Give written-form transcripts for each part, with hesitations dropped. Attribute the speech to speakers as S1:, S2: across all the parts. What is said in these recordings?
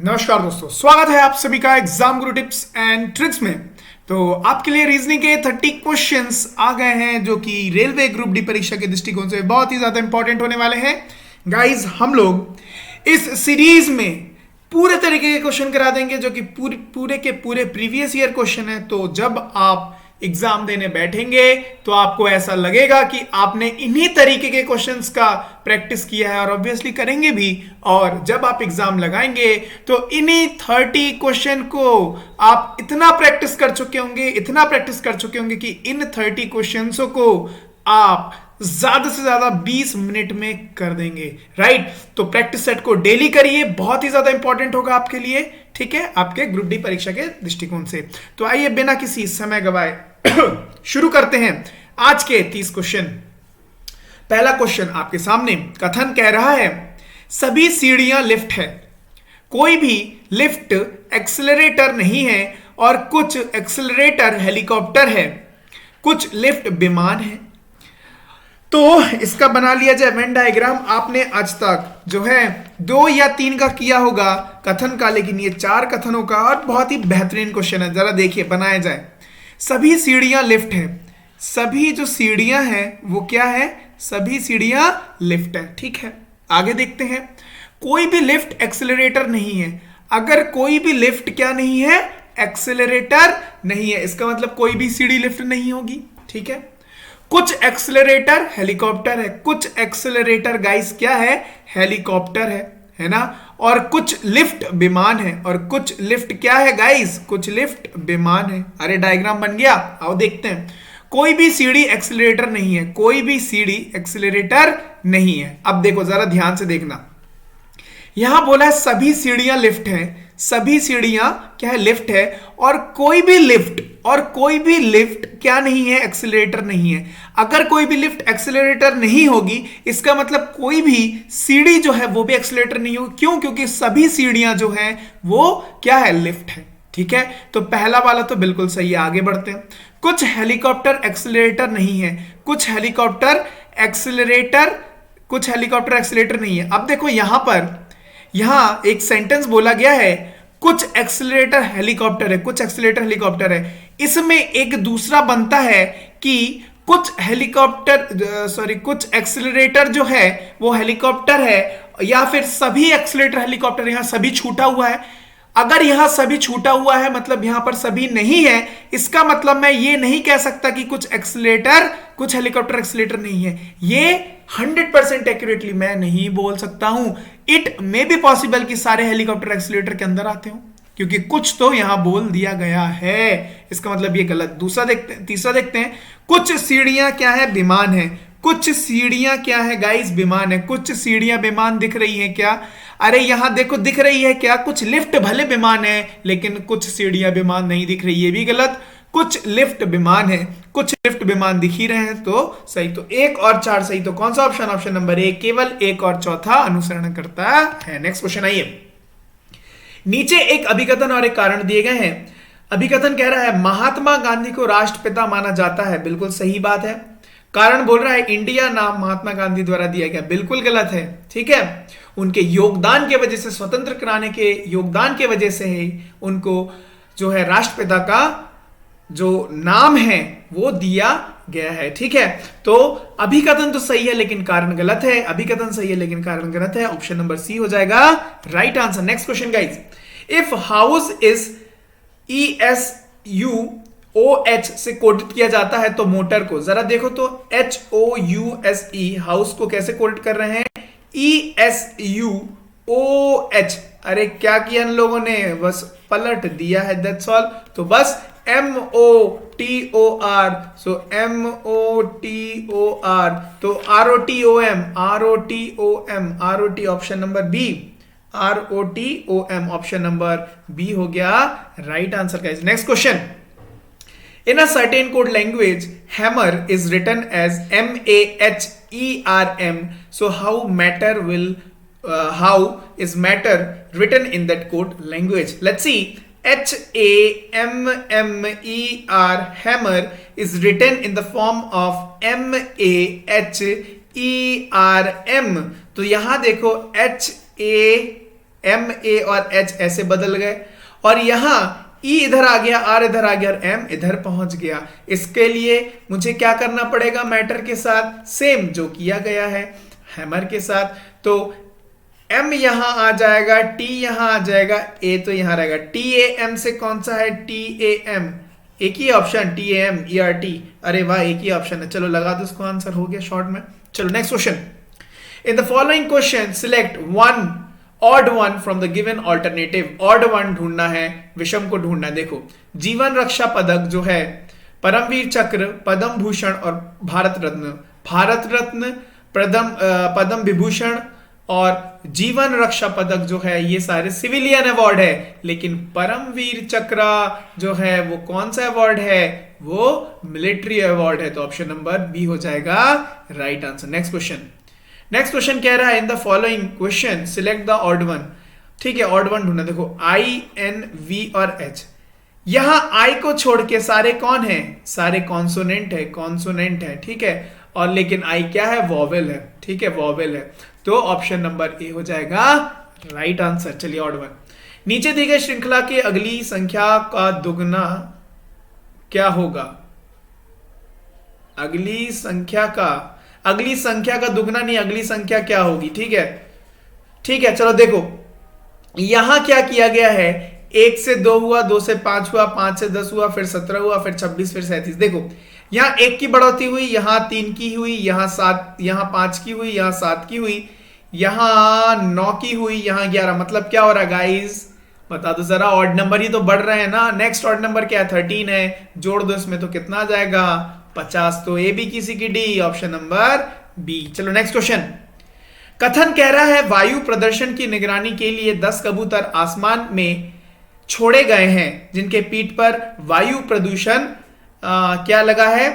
S1: नमस्कार दोस्तों, स्वागत है आप सभी का exam Guru tips and tricks में। तो आपके लिए रीजनिंग के 30 क्वेश्चंस आ गए हैं जो कि रेलवे ग्रुप डी परीक्षा के दृष्टिकोण से बहुत ही ज्यादा इंपॉर्टेंट होने वाले हैं। गाइस, हम लोग इस सीरीज में पूरे तरीके के क्वेश्चन करा देंगे जो कि पूरे के पूरे प्रीवियस ईयर क्वेश्चन है। तो जब आप एग्जाम देने बैठेंगे तो आपको ऐसा लगेगा कि आपने इन्हीं तरीके के क्वेश्चंस का प्रैक्टिस किया है और ऑब्वियसली करेंगे भी। और जब आप एग्जाम लगाएंगे तो इन्हीं 30 क्वेश्चन को आप इतना प्रैक्टिस कर चुके होंगे कि इन 30 क्वेश्चंसों को आप ज्यादा से ज्यादा 20 मिनट में कर देंगे। राइट, तो प्रैक्टिस सेट को डेली करिए, बहुत ही ज्यादा इंपॉर्टेंट होगा आपके लिए। ठीक है, आपके ग्रुप डी परीक्षा के दृष्टिकोण से। तो आइए बिना किसी समय गवाए शुरू करते हैं आज के 30 क्वेश्चन। पहला क्वेश्चन आपके सामने कथन कह रहा है, सभी सीढ़ियां लिफ्ट है, कोई भी लिफ्ट एक्सेलरेटर नहीं है और कुछ एक्सेलरेटर हेलीकॉप्टर है, कुछ लिफ्ट विमान है। तो इसका बना लिया जाए वेन डायग्राम। आपने आज तक जो है 2 या 3 का किया होगा कथन का, लेकिन ये 4 कथनों का और बहुत ही बेहतरीन क्वेश्चन है। जरा देखिए, बनाया जाए। सभी सीढ़ियां लिफ्ट है, सभी जो सीढ़ियां हैं वो क्या है? सभी सीढ़ियां लिफ्ट है। ठीक है, आगे देखते हैं। कोई भी लिफ्ट एक्सेलरेटर नहीं है। अगर कोई भी लिफ्ट क्या नहीं है? एक्सेलरेटर नहीं है, इसका मतलब कोई भी सीढ़ी लिफ्ट नहीं होगी। ठीक है, कुछ एक्सेलरेटर हेलीकॉप्टर है, कुछ एक्सेलरेटर गाइस क्या है? हेलीकॉप्टर है ना। और कुछ लिफ्ट विमान है, और कुछ लिफ्ट क्या है गाइस? कुछ लिफ्ट विमान है। अरे डायग्राम बन गया, आओ देखते हैं। कोई भी सीढ़ी एक्सेलरेटर नहीं है, कोई भी सीढ़ी एक्सेलरेटर नहीं है। अब देखो, जरा ध्यान से देखना, यहां बोला है सभी सीढ़ियां लिफ्ट है, सभी सीढ़ियां क्या है? लिफ्ट है। और कोई भी लिफ्ट क्या नहीं है? एक्सेलरेटर नहीं है। अगर कोई भी लिफ्ट एक्सेलरेटर नहीं होगी, इसका मतलब कोई भी सीढ़ी जो है वो भी एक्सेलरेटर नहीं होगी। क्यों? क्योंकि सभी सीढ़ियां जो है वो क्या है? लिफ्ट है। ठीक है, तो पहला वाला तो बिल्कुल सही है। आगे बढ़ते हैं। कुछ हेलीकॉप्टर एक्सेलरेटर नहीं है, कुछ हेलीकॉप्टर एक्सेलरेटर नहीं है। अब देखो, यहां एक सेंटेंस बोला गया है, कुछ एक्सेलरेटर हेलीकॉप्टर है, कुछ एक्सेलरेटर हेलीकॉप्टर है। इसमें एक दूसरा बनता है कि कुछ एक्सेलरेटर जो है वो हेलीकॉप्टर है, या फिर सभी एक्सेलरेटर हेलीकॉप्टर। यहां सभी छूटा हुआ है। अगर यहां सभी छूटा हुआ है मतलब यहां पर सभी नहीं है, इसका मतलब मैं ये नहीं कह सकता कि कुछ हेलीकॉप्टर एक्सेलरेटर नहीं है। ये 100% एक्यूरेटली मैं नहीं बोल सकता हूं। इट मे बी पॉसिबल कि सारे हेलीकॉप्टर एक्सेलरेटर के अंदर आते हो, क्योंकि कुछ तो यहां बोल दिया गया है, इसका मतलब ये गलत। तीसरा देखते हैं। कुछ सीढ़ियां क्या है? विमान है। कुछ सीढ़ियां क्या है गाइस? विमान है। कुछ सीढ़ियां विमान दिख रही है क्या? अरे यहां देखो, दिख रही है क्या? कुछ लिफ्ट भले विमान है, लेकिन कुछ सीढ़ियां विमान नहीं दिख रही, ये भी गलत। कुछ लिफ्ट विमान है, कुछ लिफ्ट विमान दिख ही रहे हैं, तो सही। तो 1 और 4 सही। तो कौन सा ऑप्शन? ऑप्शन नंबर 1, केवल 1 और चौथा अनुसरण करता है। नेक्स्ट क्वेश्चन आइए। नीचे एक अभिकथन और एक कारण दिए गए हैं। अभिकथन कह रहा है, महात्मा गांधी को राष्ट्रपिता माना जाता है। बिल्कुल सही बात है। कारण बोल रहा है, इंडिया नाम महात्मा गांधी द्वारा दिया गया। बिल्कुल गलत है। ठीक है, उनके योगदान के वजह से, स्वतंत्र कराने के योगदान के वजह से ही उनको जो है राष्ट्रपिता का जो नाम है वो दिया गया है। ठीक है, तो अभिकथन तो सही है लेकिन कारण गलत है। अभिकथन सही है लेकिन कारण गलत है। ऑप्शन नंबर सी हो जाएगा right answer. Next question guys. If house is ESUOH से कोडेड किया जाता है तो मोटर को, जरा देखो तो HOUSE हाउस को कैसे कोडेड कर रहे हैं? ESUOH। अरे क्या किया इन लोगों ने? बस पलट दिया है, दैट्स ऑल। तो बस MOTOR, सो MOTOR, तो ROTOM, option number B, ROTOM option number B हो गया right answer guys. Next question. In a certain code language, hammer is written as MAHERM. So how is matter written in that code language? Let's see. HAMMER, hammer, is written in the form of MAHERM. तो यहां देखो HA M A और H ऐसे बदल गए, और यहां ई इधर आ गया, आर इधर आ गया और एम इधर पहुंच गया। इसके लिए मुझे क्या करना पड़ेगा मैटर के साथ, सेम जो किया गया है हैमर के साथ। तो एम यहां आ जाएगा, टी यहां आ जाएगा, ए तो यहां रहेगा। टी ए एम से कौन सा है, टी ए एम, एक ही option, T A M E R T, अरे वाह एक ही ऑप्शन है, चलो लगा दो इसको, आंसर हो गया शॉर्ट में। चलो next question, in the following question select one odd one from the given alternative. Odd one ढूंढना है, विषम को ढूंढना है। देखो जीवन रक्षा पदक जो है, परमवीर चक्र, पद्म भूषण और भारत रत्न, भारत रत्न, पद्म विभूषण और जीवन रक्षा पदक जो है ये सारे सिविलियन अवार्ड है, लेकिन परमवीर चक्र जो है वो कौन सा अवार्ड है, वो मिलिट्री अवार्ड है। तो ऑप्शन नंबर बी हो जाएगा right answer. Next question, next question कह रहा है in the following question select the odd one. ठीक है, ऑड वन ढूंढना। देखो आई एन वी और एच, यहां आई को छोड़ के सारे कौन है, सारे कॉन्सोनेंट है, कॉन्सोनेंट है, ठीक है, और लेकिन आई क्या है, वॉवेल है, ठीक है, वॉवेल है। तो ऑप्शन नंबर ए हो जाएगा राइट आंसर। चलिए ऑड वन, नीचे दी गई श्रृंखला की अगली संख्या का दुगना क्या होगा, अगली संख्या का दुगना नहीं, अगली संख्या क्या होगी, ठीक है, ठीक है। चलो देखो यहां क्या किया गया है, 1 से 2 हुआ, 2 से 5 हुआ, 5 से 10 हुआ, फिर 17 हुआ, फिर 26, फिर 37। देखो यहां 1 की बढ़ोतरी हुई, यहां 3 की हुई, यहां 7, यहां 5 की हुई, यहां 7 की हुई, यहां 9 की हुई, यहां 11। मतलब क्या हो रहा है गाइस, बता दो जरा, ऑड नंबर ही तो बढ़ रहे हैं ना। नेक्स्ट ऑड नंबर क्या है, 13 है, जोड़ दो इसमें तो कितना आ जाएगा, 50। तो ए बी किसी की डी, ऑप्शन नंबर बी। चलो नेक्स्ट क्वेश्चन, कथन कह रहा है वायु प्रदर्शन की निगरानी के लिए 10 कबूतर आसमान में छोड़े गए हैं जिनके पीठ पर वायु प्रदूषण क्या लगा है,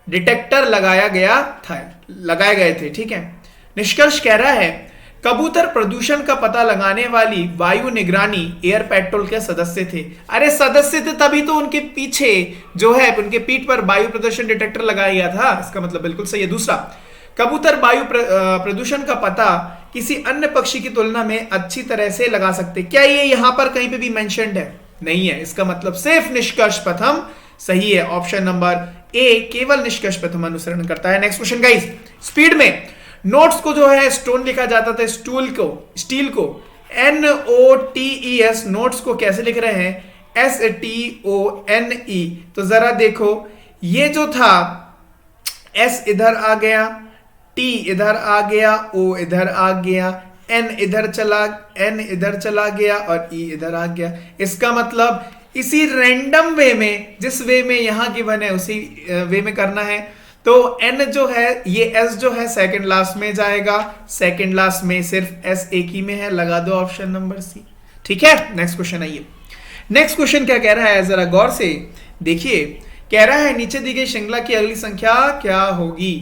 S1: डिटेक्टर लगाए गए थे, ठीक है। निष्कर्ष कह रहा है कबूतर प्रदूषण का पता लगाने वाली वायु निगरानी एयर पेट्रोल के सदस्य थे। अरे सदस्य थे तभी तो उनके पीछे जो है, उनके पीठ पर वायु प्रदूषण डिटेक्टर लगाया गया था, इसका मतलब बिल्कुल सही है। दूसरा, कबूतर वायु प्रदूषण का पता किसी अन्य पक्षी की तुलना में अच्छी तरह से लगा सकते। क्या ये यहां पर कहीं पे भी मेंशन्ड है, नहीं है, इसका मतलब सिर्फ निष्कर्ष प्रथम सही है। ऑप्शन नंबर ए केवल निष्कर्ष प्रथम अनुसरण करता है। नेक्स्ट क्वेश्चन गाइस, स्पीड में नोट्स को जो है स्टोन लिखा जाता था, स्टील को NOTES, नोट्स को कैसे लिख रहे हैं, STONE। तो जरा देखो ये जो था S इधर आ गया, T इधर आ गया, O इधर आ गया, N इधर चला गया और E इधर आ गया। इसका मतलब इसी रैंडम वे में, जिस वे में यहां गिवन है उसी वे में करना है। तो N जो है, ये S जो है सेकंड लास्ट में जाएगा, सेकंड लास्ट में सिर्फ S एक ही में है, लगा दो ऑप्शन नंबर सी, ठीक है। नेक्स्ट क्वेश्चन आइए, नेक्स्ट क्वेश्चन क्या कह रहा है, जरा गौर से देखिए। कह रहा है नीचे दी गई श्रृंखला की अगली संख्या क्या होगी।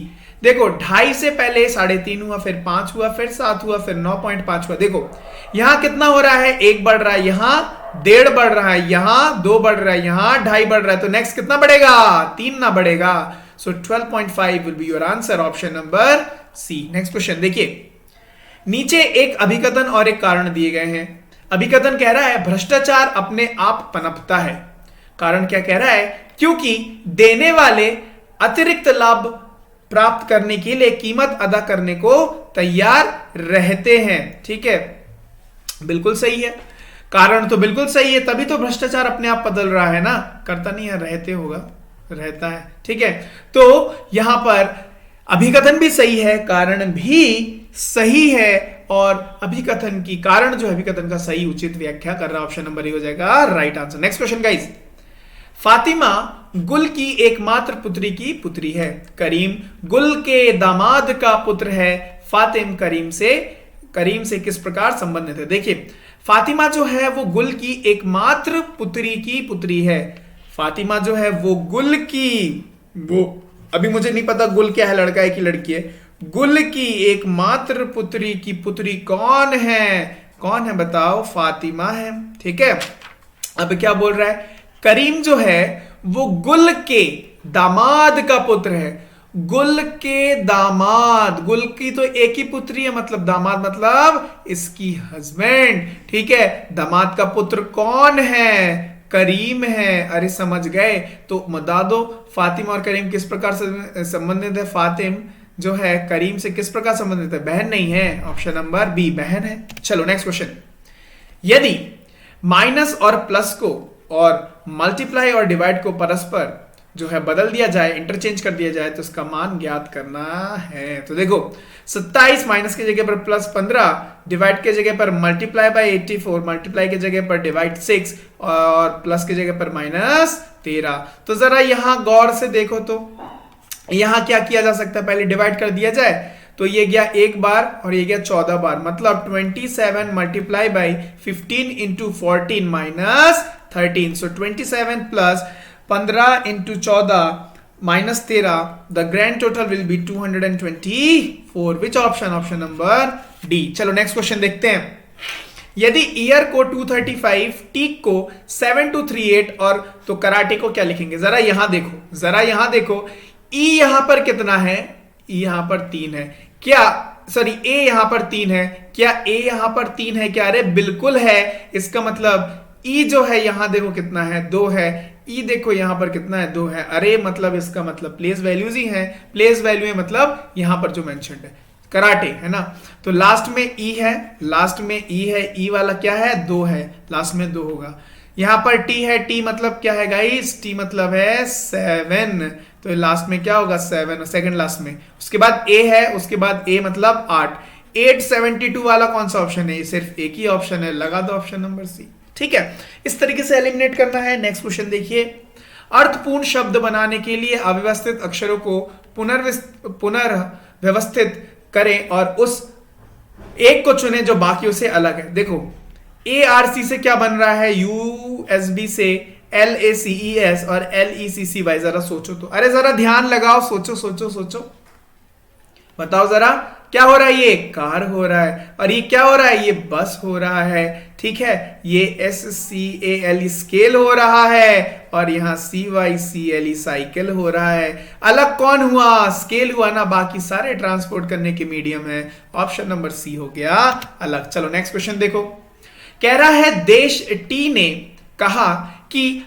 S1: देखो 2.5 से पहले 3.5 हुआ, फिर 5 हुआ, फिर 7 हुआ, फिर 9.5 हुआ। देखो यहां कितना हो रहा है, 1 बढ़ रहा है, यहां 1.5 बढ़ रहा है, यहां 2 बढ़ रहा है, यहां 2.5 बढ़ रहा है। तो नेक्स्ट कितना बढ़ेगा, 3 ना बढ़ेगा। So 12.5 will be your answer, option number C. Next question देखिए, नीचे एक अभिकथन और एक कारण दिए गए हैं। अभिकथन कह रहा है भ्रष्टाचार अपने आप पनपता है। कारण क्या कह रहा है, क्योंकि देने वाले अतिरिक्त लाभ प्राप्त करने के लिए कीमत अदा करने को तैयार रहते हैं, ठीक है, बिल्कुल सही है। कारण तो बिल्कुल सही है, तभी तो भ्रष्टाचार अपने आप बदल रहा है ना, करता नहीं है, रहते होगा, रहता है, ठीक है। तो यहां पर अभिकथन भी सही है, कारण भी सही है, और अभिकथन की कारण जो है अभिकथन का सही उचित व्याख्या कर रहा है, ऑप्शन नंबर ए हो जाएगा right answer. Next question guys, Fatima गुल की एकमात्र पुत्री की पुत्री है, करीम गुल के दामाद का पुत्र है, फातिम करीम से किस प्रकार संबंधित है। देखिए फातिमा जो है वो गुल की एकमात्र पुत्री की पुत्री है। फातिमा जो है वो गुल की, वो अभी मुझे नहीं पता गुल क्या है, लड़का है कि लड़की है, गुल की एकमात्र पुत्री की पुत्री कौन है बताओ, फातिमा है, ठीक है। अब क्या बोल रहा है, करीम जो है वो गुल के दामाद का पुत्र है। गुल के दामाद, गुल की तो एक ही पुत्री है, मतलब दामाद मतलब इसकी हस्बैंड, ठीक है। दामाद का पुत्र कौन है? करीम है। अरे समझ गए, तो बता दो फातिमा और करीम किस प्रकार से संबंधित है? फातिम जो है करीम से किस प्रकार संबंधित है? बहन नहीं है, ऑप्शन नंबर बी बहन है। चलो नेक्स्ट क्वेश्चन। यदि माइनस और प्लस को और मल्टीप्लाई और डिवाइड को परस्पर जो है बदल दिया जाए, इंटरचेंज कर दिया जाए, तो इसका मान ज्ञात करना है। तो देखो 27 माइनस की जगह पर प्लस 15, डिवाइड के जगह पर मल्टीप्लाई बाय 84, मल्टीप्लाई की जगह पर डिवाइड 6 और प्लस की जगह पर माइनस 13। तो जरा यहां गौर से देखो, तो यहां क्या किया जा सकता है? पहले डिवाइड कर दिया जाए, तो ये गया एक बार और ये गया 14 बार, मतलब 27 multiply by 15 into 14 minus 13। So 27 plus 15 into 14 minus 13, the grand total will be 224। Which option? Option number D. चलो नेक्स्ट क्वेश्चन देखते हैं। यदि ईयर को 235, टीक को 7238 और तो कराटे को क्या लिखेंगे? जरा यहां देखो, जरा यहां देखो, ई यहां पर कितना है? ई यहां पर 3 है क्या? सॉरी, ए यहां पर 3 है क्या? ए यहां पर 3 है क्या? अरे बिल्कुल है। इसका मतलब ई जो है यहां देखो कितना है? 2 है। ई देखो यहां पर कितना है? 2 है। अरे मतलब इसका मतलब प्लेस वैल्यूज ही है, प्लेस वैल्यू है मतलब यहां पर जो मेंशन्ड है कराटे, है ना। तो लास्ट में ई है, लास्ट में ई है, ई वाला क्या है? 2 है, लास्ट में 2 होगा। यहां पर टी है, टी मतलब क्या है गाइस? टी मतलब है 7, तो लास्ट में क्या होगा? 7, सेकंड लास्ट में। उसके बाद ए है, उसके बाद ए मतलब 8। 872 वाला कौन सा ऑप्शन है? सिर्फ एक ही ऑप्शन है, लगा दो ऑप्शन नंबर सी। ठीक है, इस तरीके से एलिमिनेट करना है। नेक्स्ट क्वेश्चन देखिए। अर्थपूर्ण शब्द बनाने के लिए अव्यवस्थित अक्षरों को पुनर्व्यवस्थित करें और उस एक को चुने जो बाकियों से अलग है। देखो ARC से क्या बन रहा है? USB से LACES और LECCY। जरा सोचो तो, अरे जरा ध्यान लगाओ, सोचो सोचो सोचो, बताओ जरा क्या हो रहा है? ये कार हो रहा है, और ये क्या हो रहा है? ये बस हो रहा है, ठीक है। ये SCALE स्केल हो रहा है, और यहां CYCLE साइकिल हो रहा है। अलग कौन हुआ? स्केल हुआ ना, बाकी सारे ट्रांसपोर्ट करने के मीडियम है। ऑप्शन नंबर सी हो गया अलग। चलो नेक्स्ट क्वेश्चन देखो। कह रहा है देश टी ने कहा कि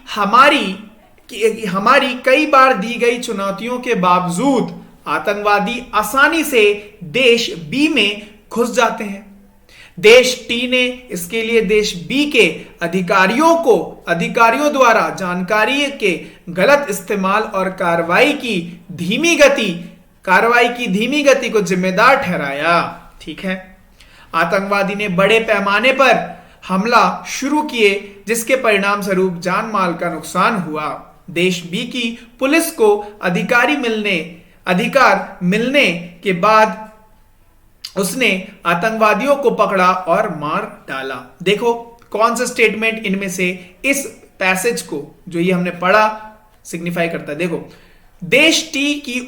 S1: हमारी कई बार दी गई चुनौतियों के बावजूद आतंकवादी आसानी से देश बी में घुस जाते हैं। देश टी ने इसके लिए देश बी के अधिकारियों द्वारा जानकारी के गलत इस्तेमाल और कार्रवाई की धीमी गति को जिम्मेदार ठहराया। ठीक है, आतंकवादी ने बड़े पैमाने पर हमला शुरू किए, जिसके परिणाम स्वरूप जान माल का नुकसान हुआ। देश बी की पुलिस को अधिकार मिलने के बाद उसने आतंकवादियों को पकड़ा और मार डाला। देखो कौन सा स्टेटमेंट इनमें से इस पैसेज को जो ये हमने पढ़ा सिग्निफाई करता है? देखो, देश टी की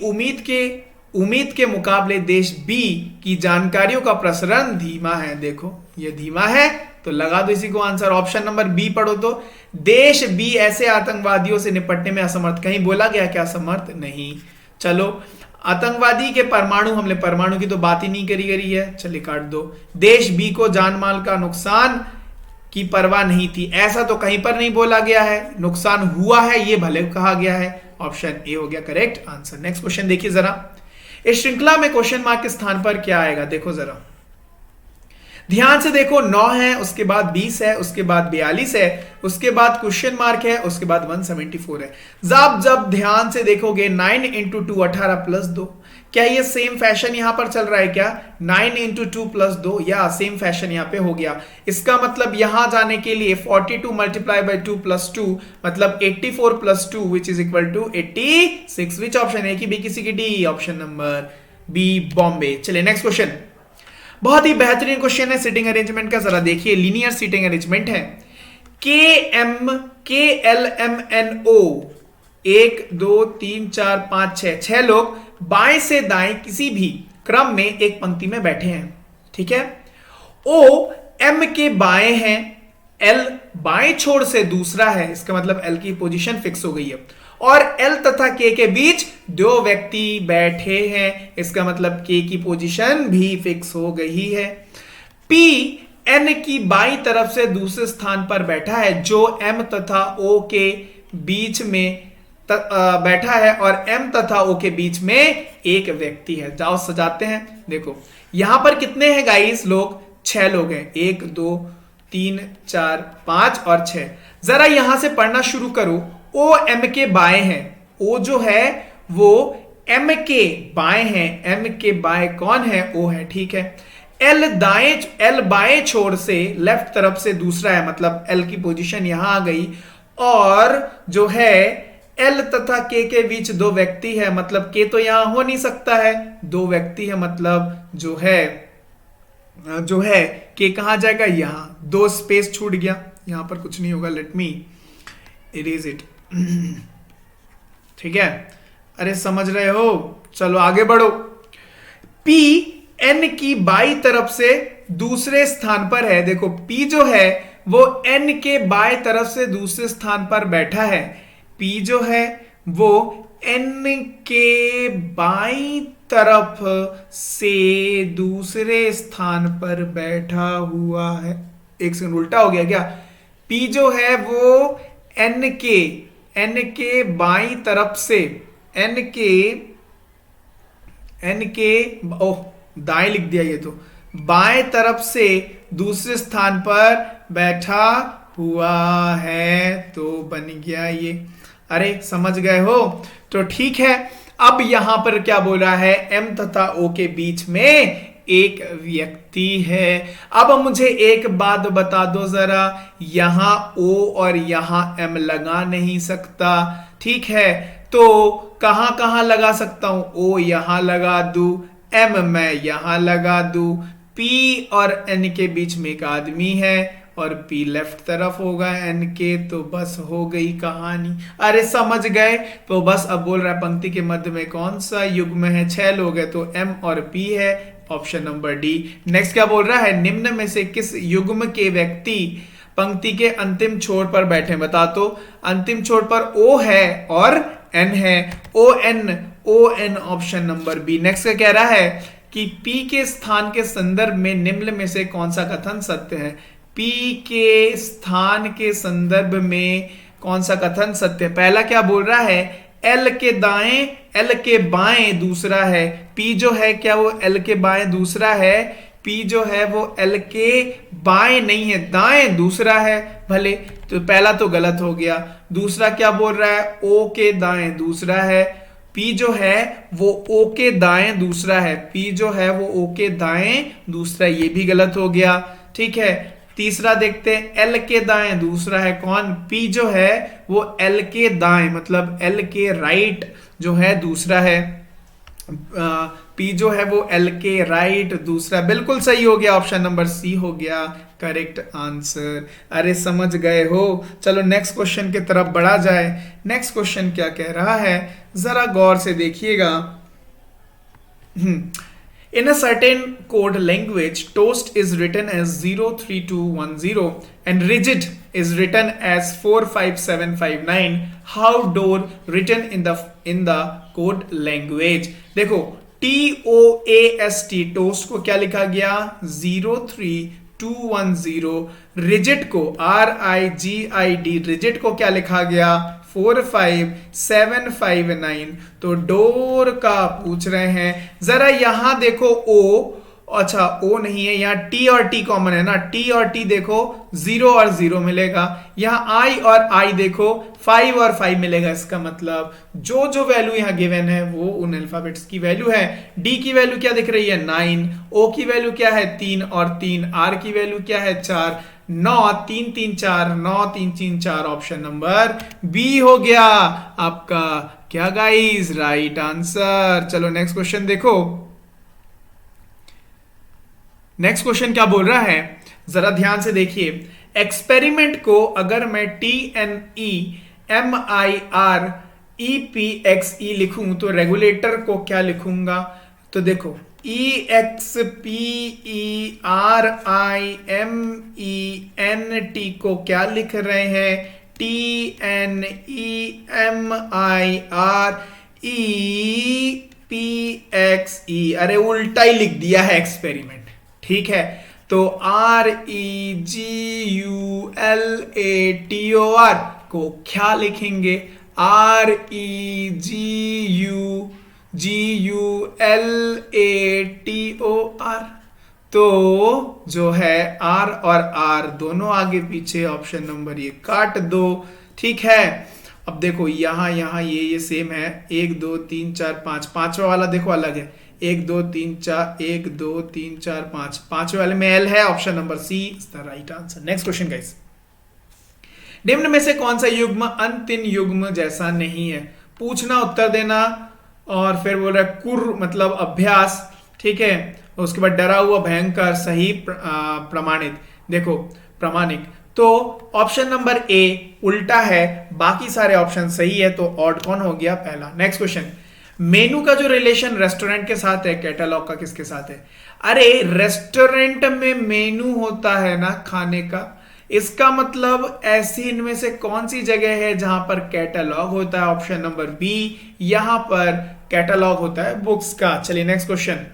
S1: उम्मीद के मुकाबले देश बी की जानकारियों का प्रसरण धीमा है। देखो ये धीमा है, तो लगा दो इसी को आंसर। ऑप्शन नंबर बी पढ़ो तो, देश बी ऐसे आतंकवादियों से निपटने में असमर्थ। कहीं बोला गया क्या असमर्थ? नहीं। चलो, आतंकवादी के हमने परमाणु की तो बात ही नहीं करी है, चलिए काट दो। देश बी को जान माल का नुकसान की परवाह नहीं थी, ऐसा तो कहीं पर नहीं बोला गया है। नुकसान हुआ है ये भले कहा गया है। ऑप्शन ए हो गया करेक्ट आंसर। नेक्स्ट क्वेश्चन देखिए जरा। इस श्रृंखला में क्वेश्चन मार्क के स्थान पर क्या आएगा? देखो जरा ध्यान से देखो। 9 है, उसके बाद 20 है, उसके बाद 42 है, उसके बाद क्वेश्चन मार्क है, उसके बाद 174 है। जब ध्यान से देखोगे 9 इंटू 2 18 प्लस 2, क्या ये सेम फैशन यहां पर चल रहा है क्या? 9 इंटू 2 प्लस 2, या सेम फैशन यहां पे हो गया। इसका मतलब यहां जाने के लिए 42 मल्टीप्लाई बाई 2 प्लस 2 मतलब 84 plus 2 which is equal to 86। Which option है? कि बी किसी की D? Option number B Bombay. चलिए नेक्स्ट क्वेश्चन, बहुत ही बेहतरीन क्वेश्चन है सीटिंग अरेंजमेंट का। जरा देखिए, लीनियर सीटिंग अरेंजमेंट है। KLMNO 1 2 3 4 5 6 लोग बाएं से दाएं किसी भी क्रम में एक पंक्ति में बैठे हैं। ठीक है, O M के बाएं हैं, L बाएं छोर से दूसरा है, इसका मतलब L की पोजीशन फिक्स हो गई है, और एल तथा के के बीच दो व्यक्ति बैठे हैं, इसका मतलब के की पोजीशन भी फिक्स हो गई है। पी एन की बाईं तरफ से दूसरे स्थान पर बैठा है, जो एम तथा ओ के बीच में बैठा है और एम तथा ओ के बीच में एक व्यक्ति है। जाओ सजाते हैं। देखो यहां पर कितने हैं गाइस लोग, 6 लोग हैं, 1 2 3 4 5 और 6। जरा यहां से पढ़ना शुरू करो। ओ एम के बाएं हैं, ओ जो है वो एम के बाएं हैं, एम के बाएं कौन है, ओ है, ठीक है। एल बाएं छोर से लेफ्ट तरफ से दूसरा है, मतलब एल की पोजीशन यहां आ गई, और जो है एल तथा के बीच दो व्यक्ति है, मतलब के तो यहां हो नहीं सकता है, दो व्यक्ति है, मतलब जो है के कहां जाएगा, यहां, दो स्पेस छूट गया, यहां पर कुछ नहीं होगा, लेट मी इरेज इट। ठीक है, अरे समझ रहे हो, चलो आगे बढ़ो। P N की बाई तरफ से दूसरे स्थान पर है। देखो P जो है वो N के बाई तरफ से दूसरे स्थान पर बैठा है। P जो है वो N के बाई तरफ से दूसरे स्थान पर बैठा हुआ है। एक सेकंड, उल्टा हो गया क्या? P जो है वो N के बाई तरफ से ओह दाएं लिख दिया, ये तो बाएं तरफ से दूसरे स्थान पर बैठा हुआ है, तो बन गया ये। अरे समझ गए हो? तो ठीक है, अब यहां पर क्या बोला है, M तथा O के बीच में एक व्यक्ति है। अब मुझे एक बात बता दो जरा, यहां O और यहां M लगा नहीं सकता, ठीक है, तो कहां कहां लगा सकता हूं? O यहां लगा दू, M मैं यहां लगा दू, P और N के बीच में एक आदमी है और P लेफ्ट तरफ होगा N के, तो बस हो गई कहानी। अरे समझ गए? तो बस अब बोल रहा है पंक्ति के मध्य में कौन सा युग्म है, 6 लोग हैं, तो M और P है, ऑप्शन नंबर डी। नेक्स्ट क्या बोल रहा है, निम्न में से किस युग्म के व्यक्ति पंक्ति के अंतिम छोर पर बैठे, बता तो। अंतिम छोर पर O है और N है, ON option number B. Next क्या कह रहा है कि P के स्थान के संदर्भ में निम्न में से कौन सा कथन सत्य है। P के स्थान के संदर्भ में कौन सा कथन सत्य है? पहला क्या बोल रहा है, L के दाएं L के बाएं दूसरा है। P जो है क्या वो L के बाएं दूसरा है? P जो है वो L के बाएं नहीं है, दाएं दूसरा है। भले, तो पहला तो गलत हो गया। दूसरा क्या बोल रहा है, O के दाएं दूसरा है। P जो है वो O के दाएं दूसरा है, P जो है वो O के दाएं दूसरा, ये भी गलत हो गया। ठीक है, तीसरा देखते हैं, L के दाएं दूसरा है कौन? P जो है वो L के दाएं, मतलब L के राइट जो है दूसरा है। P जो है वो L के राइट दूसरा, बिल्कुल सही हो गया, ऑप्शन नंबर सी हो गया करेक्ट आंसर। अरे समझ गए हो? चलो नेक्स्ट क्वेश्चन की तरफ बढ़ा जाए। नेक्स्ट क्वेश्चन क्या कह रहा है, जरा गौर से देखिएगा। In a certain code language, toast is written as 03210 and rigid is written as 45759. How door written in the code language? देखो TOAST toast को क्या लिखा गया, 03210। rigid को RIGID rigid को क्या लिखा गया, 45759। तो डोर का पूछ रहे हैं। जरा यहां देखो O, अच्छा O नहीं है, यहाँ T और T कॉमन है ना, T और T देखो 0 और 0 मिलेगा। यहाँ I और I देखो 5 और 5 मिलेगा। इसका मतलब जो वैल्यू यहाँ गिवन है वो उन अल्फाबेट्स की वैल्यू है। D की वैल्यू क्या दिख रही है, 9। O की वैल्यू क्या है, 3 और 3। R की वैल्यू क्या है, 4। 9 3 3 4, 9 3 3 4, ऑप्शन नंबर बी हो गया आपका क्या गाइस, राइट आंसर। चलो नेक्स्ट क्वेश्चन देखो। नेक्स्ट क्वेश्चन क्या बोल रहा है, जरा ध्यान से देखिए। एक्सपेरिमेंट को अगर मैं TNEMIREPXE लिखूं तो रेगुलेटर को क्या लिखूंगा, तो देखो EXPERIMENT को क्या लिख रहे हैं, TNEMIREPXE, अरे उल्टा ही लिख दिया है एक्सपेरिमेंट, ठीक है। तो REGULATOR को क्या लिखेंगे? REGULATOR। तो जो है R और R दोनों आगे पीछे, ऑप्शन नंबर ये काट दो, ठीक है। अब देखो यहां यहां ये सेम है, 1 2 3 4 5, पांचवा वाला देखो अलग है, 1 2 3 4, 1 2 3 4 5, पांचवे वाले में L है, option number C is the right answer. Next question guys, निम्न में से कौन सा युग्म अंतिम युग्म जैसा नहीं है? पूछना, उत्तर देना, और फिर बोल रहा है कुर मतलब अभ्यास, ठीक है। उसके बाद डरा हुआ, भयंकर, सही, प्रमाणित। देखो प्रमाणिक, तो ऑप्शन नंबर ए उल्टा है, बाकी सारे ऑप्शन सही है, तो ऑड कौन हो गया? पहला। नेक्स्ट क्वेश्चन, मेनू का जो रिलेशन रेस्टोरेंट के साथ है, कैटलॉग का किसके साथ है? अरे रेस्टोरेंट में मेनू होता है ना खाने का, इसका मतलब ऐसी इनमें से कौन सी जगह है जहां पर कैटलॉग होता है? ऑप्शन नंबर बी, यहां पर कैटलॉग होता है बुक्स का। चलिए नेक्स्ट क्वेश्चन,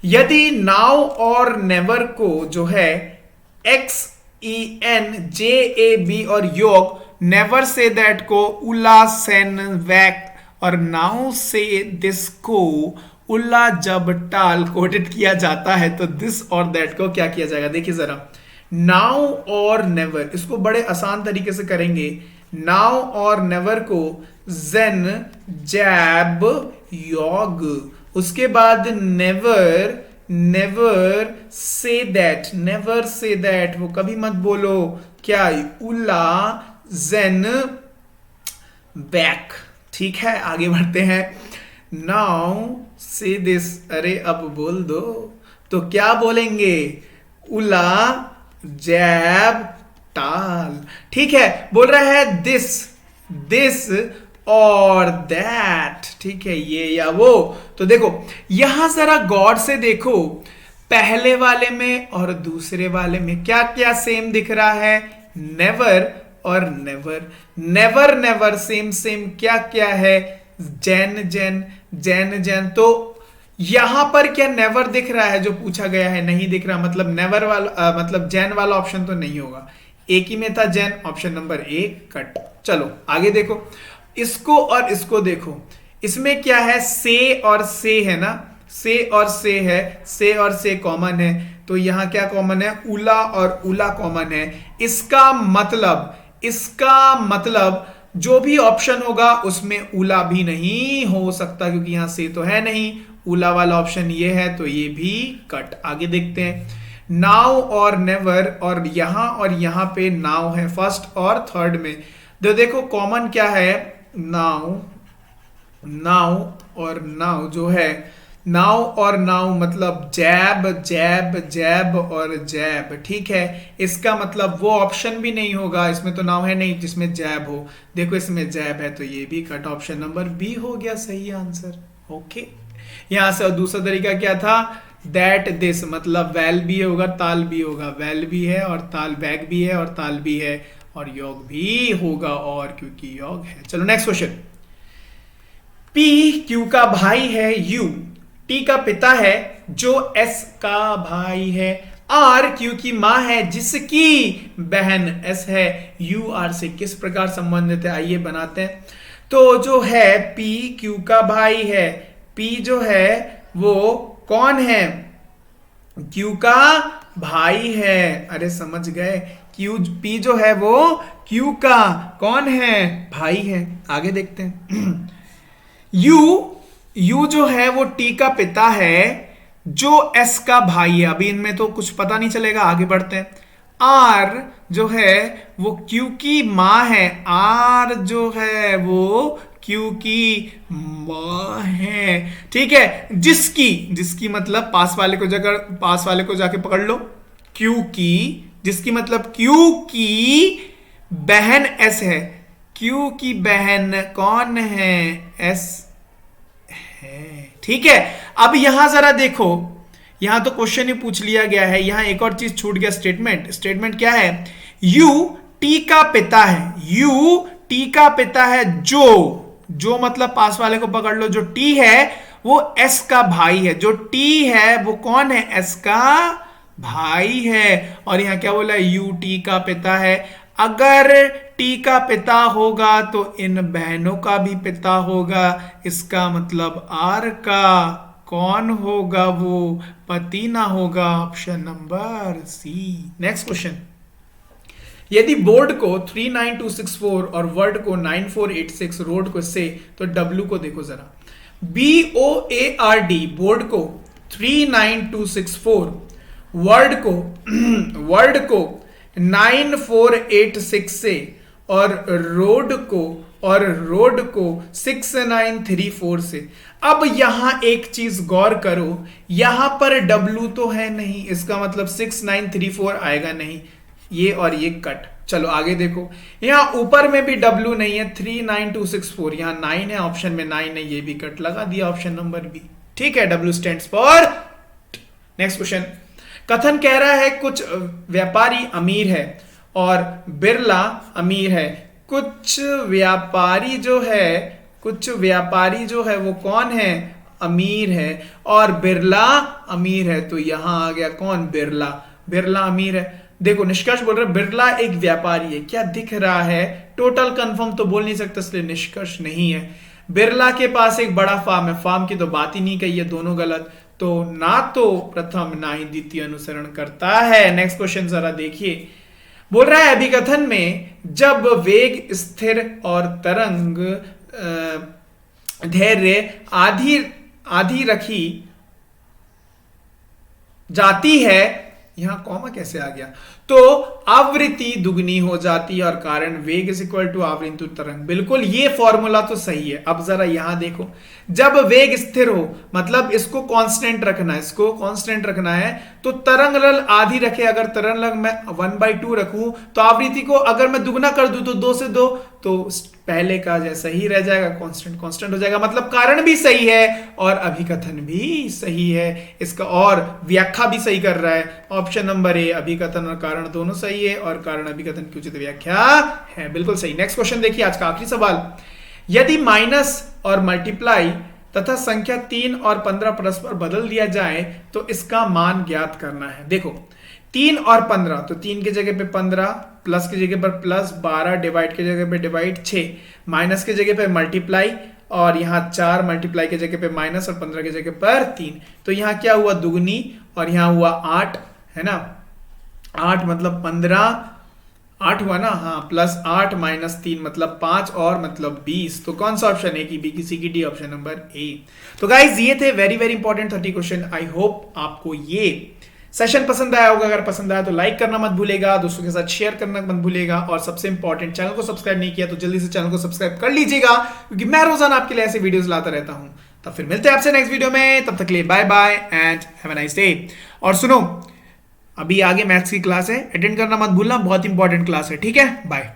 S1: यदि नाउ और नेवर को जो है XENJAB और योग, नेवर से दैट को उला सेन वैक, और नाउ से दिस को उल्ला जब टाल कोटेड किया जाता है, तो दिस और दैट को क्या किया जाएगा? देखिए जरा, नाउ और नेवर, इसको बड़े आसान तरीके से करेंगे। नाउ और नेवर को जेन जैब योग, उसके बाद never say that, never say that वो कभी मत बोलो, क्या? उल्ला जेन बैक, ठीक है। आगे बढ़ते हैं, नाउ से दिस, अरे अब बोल दो, तो क्या बोलेंगे? उला जैब टाल, ठीक है। बोल रहा है दिस और दैट, ठीक है, ये या वो। तो देखो यहां जरा गौर से देखो, पहले वाले में और दूसरे वाले में क्या क्या सेम दिख रहा है? नेवर और never, never never same same, क्या क्या है? जैन। तो यहां पर क्या नेवर दिख रहा है जो पूछा गया है? नहीं दिख रहा, मतलब नेवर वाला मतलब जैन वाला ऑप्शन तो नहीं होगा, एक ही में था Jain, option number A cut. चलो आगे देखो, इसको और इसको देखो, इसमें क्या है? से और से है ना, से और से है, से और से कॉमन है, तो यहां क्या कॉमन है? उला और उला कॉमन है। इसका मतलब जो भी ऑप्शन होगा उसमें उला भी नहीं हो सकता, क्योंकि यहां से तो है नहीं, उला वाला ऑप्शन ये है, तो ये भी कट। आगे देखते हैं, नाउ और नेवर, और यहां पे नाउ है फर्स्ट और थर्ड में, तो देखो कॉमन क्या है? नाउ और नाउ जो है, नाउ और नाउ मतलब जैब और जैब, ठीक है। इसका मतलब वो ऑप्शन भी नहीं होगा, इसमें तो नाउ है नहीं जिसमें जैब हो, देखो इसमें जैब है, तो ये भी कट, ऑप्शन नंबर बी हो गया सही आंसर। ओके, यहां से दूसरा तरीका क्या था? दैट दिस, मतलब वैल भी होगा ताल भी होगा, वैल भी है और ताल, बैग भी है और ताल भी है, और योग भी होगा, और क्योंकि योग है। चलो नेक्स्ट क्वेश्चन, पी क्यू का भाई है, यू टी का पिता है जो एस का भाई है, आर क्यू की मां है जिसकी बहन एस है, यू आर से किस प्रकार संबंधित है? आइए बनाते हैं। तो जो है पी क्यू का भाई है, पी जो है वो कौन है? क्यू का भाई है, अरे समझ गए, क्यू पी जो है वो क्यू का कौन है? भाई है। आगे देखते हैं, यू जो है वो टी का पिता है जो एस का भाई है, अभी इनमें तो कुछ पता नहीं चलेगा, आगे बढ़ते हैं। आर जो है वो क्यू की मां है, आर जो है वो क्यू की मां है, ठीक है। जिसकी मतलब पास वाले को जाके पकड़ लो, क्यू की, जिसकी मतलब क्यू की बहन एस है, क्यू की बहन कौन है? एस है, ठीक है। अब यहां जरा देखो, यहां तो क्वेश्चन ही पूछ लिया गया है, यहां एक और चीज छूट गया, स्टेटमेंट क्या है? यू टी का पिता है, यू, टी का पिता है जो मतलब पास वाले को पकड़ लो, जो टी है वो एस का भाई है, जो टी है वो कौन है, एस का भाई है। और यहां क्या बोला, यू टी का पिता है। अगर टी का पिता होगा तो इन बहनों का भी पिता होगा, इसका मतलब आर का कौन होगा, वो पति ना होगा। Option number C. Next question, यदि बोर्ड को 39264 और वर्ड को 9486 रोड को से, तो डब्ल्यू को देखो जरा। BOARD बोर्ड को 39264, वर्ड को 9486 से, और रोड को 6934 से। अब यहां एक चीज गौर करो, यहां पर W तो है नहीं, इसका मतलब 6934 आएगा नहीं, ये और ये कट। चलो आगे देखो, यहां ऊपर में भी W नहीं है, 39264 यहां 9 है, ऑप्शन में 9 है, ये भी कट लगा दिया, ऑप्शन नंबर बी। ठीक है, W stands for. Next question, कथन कह रहा है कुछ व्यापारी अमीर है और बिरला अमीर है। कुछ व्यापारी जो है वो कौन है, अमीर है, और बिरला अमीर है। तो यहां आ गया कौन, बिरला अमीर है। देखो निष्कर्ष बोल रहे बिरला एक व्यापारी है, क्या दिख रहा है, टोटल कंफर्म तो बोल नहीं सकते, इसलिए निष्कर्ष नहीं है। बिरला के पास एक बड़ा फार्म है, फार्म की तो बात ही नहीं कही है, दोनों गलत। तो ना तो प्रथम ना ही द्वितीय अनुसरण करता है। नेक्स्ट क्वेश्चन जरा देखिए, बोल रहा है अभिकथन में जब वेग स्थिर और तरंग धैर्य आधी रखी जाती है, यहां कॉमा कैसे आ गया, तो आवृत्ति दुगनी हो जाती है और कारण वेग इज इक्वल टू आवृत्ति तरंग। बिल्कुल ये फॉर्मूला तो सही है। अब जरा यहां देखो, जब वेग स्थिर हो मतलब इसको कांस्टेंट रखना है, तो तरंग लल आधी रखे। अगर तरंग लल मैं 1/2 रखूं तो आवृत्ति को अगर मैं दुगना कर दूं तो 2 से 2, तो पहले का जैसा ही रह जाएगा, कांस्टेंट हो जाएगा। मतलब कारण भी सही है और अभिकथन भी सही है, इसका और व्याख्या भी सही कर रहा है। ऑप्शन नंबर ए, अभिकथन और कारण दोनों सही है और कारण अभिकथन की उचित व्याख्या है, बिल्कुल सही। नेक्स्ट क्वेश्चन देखिए, आज का आखिरी सवाल, यदि माइनस और मल्टीप्लाई तथा संख्या 3 और 15 परस्पर बदल दिया जाए तो इसका मान ज्ञात करना है। देखो 3 और 15, तो 3 की जगह पे 15, प्लस की जगह पर प्लस, 12 डिवाइड की जगह पे डिवाइड 6, माइनस की जगह पे मल्टीप्लाई, और यहाँ 4 मल्टीप्लाई की जगह पे माइनस, और 15 की जगह पर 3। तो यहाँ क्या हुआ, दुगनी, और यहाँ हुआ 8, है ना, 8 मतलब 15, 8 हुआ ना, हाँ, प्लस 8 माइनस 3 मतलब 5, और मतलब 20। तो कौन सा ऑप्शन है, कि बी, की सी, की डी, ऑप्शन नंबर ए। तो गाइज ये थे very very important 30 question. I hope आपको ये सेशन पसंद आया होगा। अगर पसंद आया तो लाइक करना मत भूलेगा, दोस्तों के साथ शेयर करना मत भूलेगा, और सबसे इंपॉर्टेंट, चैनल को सब्सक्राइब नहीं किया तो जल्दी से चैनल को सब्सक्राइब कर लीजिएगा, क्योंकि मैं रोजाना आपके लिए ऐसे वीडियोस लाता रहता हूं। तब फिर मिलते हैं आपसे नेक्स्ट वीडियो में, तब तक के लिए bye bye and have a nice day. और सुनो, अभी आगे मैथ्स की क्लास है, अटेंड करना मत भूलना, बहुत इंपॉर्टेंट क्लास है, ठीक है, बाय।